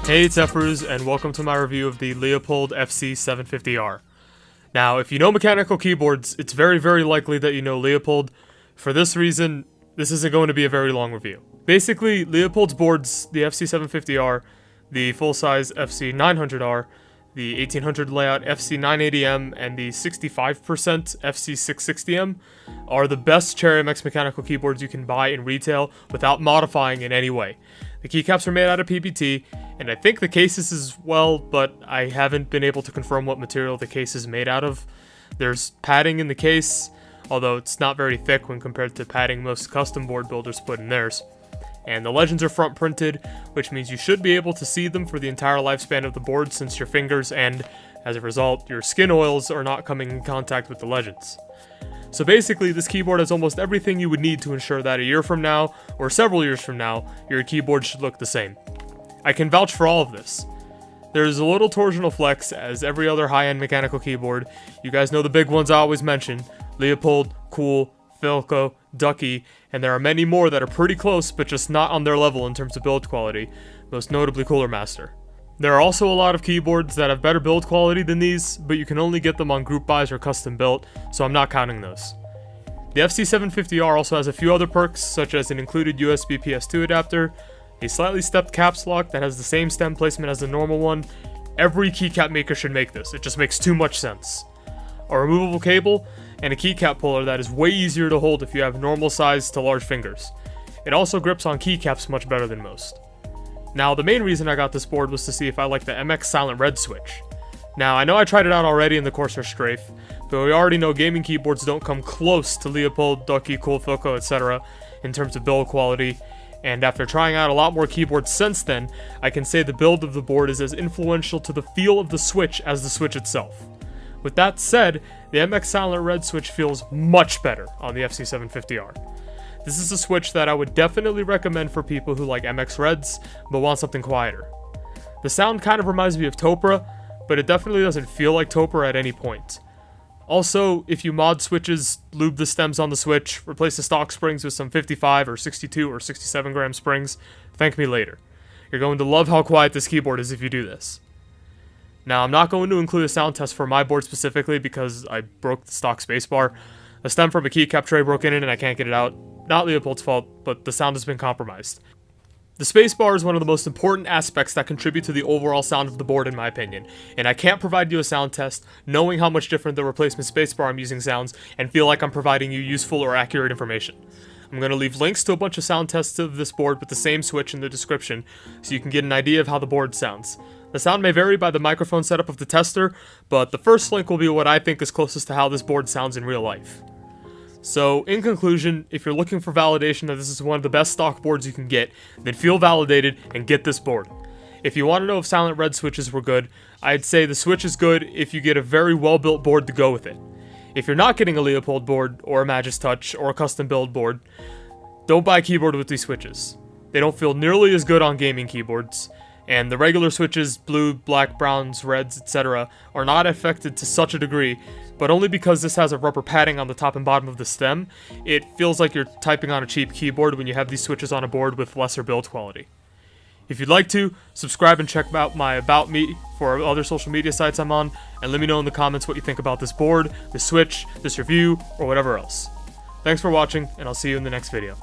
Hey, it's Ephruz, and welcome to my review of the Leopold FC750R. Now, if you know mechanical keyboards, it's very, very likely that you know Leopold. For this reason, this isn't going to be a very long review. Basically, Leopold's boards, the FC750R, the full-size FC900R, the 1800 layout FC980M, and the 65% FC660M are the best Cherry MX mechanical keyboards you can buy in retail without modifying in any way. The keycaps are made out of PBT, and I think the cases as well, but I haven't been able to confirm what material the case is made out of. There's padding in the case, although it's not very thick when compared to padding most custom board builders put in theirs. And the legends are front printed, which means you should be able to see them for the entire lifespan of the board since your fingers and, as a result, your skin oils are not coming in contact with the legends. So basically, this keyboard has almost everything you would need to ensure that a year from now, or several years from now, your keyboard should look the same. I can vouch for all of this. There's a little torsional flex, as every other high-end mechanical keyboard. You guys know the big ones I always mention: Leopold, Cool, Philco, Ducky, and there are many more that are pretty close, but just not on their level in terms of build quality, most notably Cooler Master. There are also a lot of keyboards that have better build quality than these, but you can only get them on group buys or custom built, so I'm not counting those. The FC750R also has a few other perks, such as an included USB PS2 adapter, a slightly stepped caps lock that has the same stem placement as the normal one. Every keycap maker should make this, it just makes too much sense. A removable cable, and a keycap puller that is way easier to hold if you have normal size to large fingers. It also grips on keycaps much better than most. Now, the main reason I got this board was to see if I like the MX Silent Red switch. Now, I know I tried it out already in the Corsair Strafe, but we already know gaming keyboards don't come close to Leopold, Ducky, Cool, Philco, etc. in terms of build quality, and after trying out a lot more keyboards since then, I can say the build of the board is as influential to the feel of the switch as the switch itself. With that said, the MX Silent Red switch feels much better on the FC750R. This is a switch that I would definitely recommend for people who like MX Reds, but want something quieter. The sound kind of reminds me of Topra, but it definitely doesn't feel like Topra at any point. Also, if you mod switches, lube the stems on the switch, replace the stock springs with some 55 or 62 or 67 gram springs, thank me later. You're going to love how quiet this keyboard is if you do this. Now, I'm not going to include a sound test for my board specifically because I broke the stock spacebar. A stem from a keycap tray broke in it and I can't get it out. Not Leopold's fault, but the sound has been compromised. The spacebar is one of the most important aspects that contribute to the overall sound of the board in my opinion, and I can't provide you a sound test knowing how much different the replacement spacebar I'm using sounds and feel like I'm providing you useful or accurate information. I'm going to leave links to a bunch of sound tests of this board with the same switch in the description so you can get an idea of how the board sounds. The sound may vary by the microphone setup of the tester, but the first link will be what I think is closest to how this board sounds in real life. So, in conclusion, if you're looking for validation that this is one of the best stock boards you can get, then feel validated and get this board. If you want to know if Silent Red switches were good, I'd say the switch is good if you get a very well-built board to go with it. If you're not getting a Leopold board, or a Magis Touch, or a custom build board, don't buy a keyboard with these switches. They don't feel nearly as good on gaming keyboards, and the regular switches, blue, black, browns, reds, etc., are not affected to such a degree, but only because this has a rubber padding on the top and bottom of the stem, it feels like you're typing on a cheap keyboard when you have these switches on a board with lesser build quality. If you'd like to, subscribe and check out my About Me for other social media sites I'm on, and let me know in the comments what you think about this board, this switch, this review, or whatever else. Thanks for watching, and I'll see you in the next video.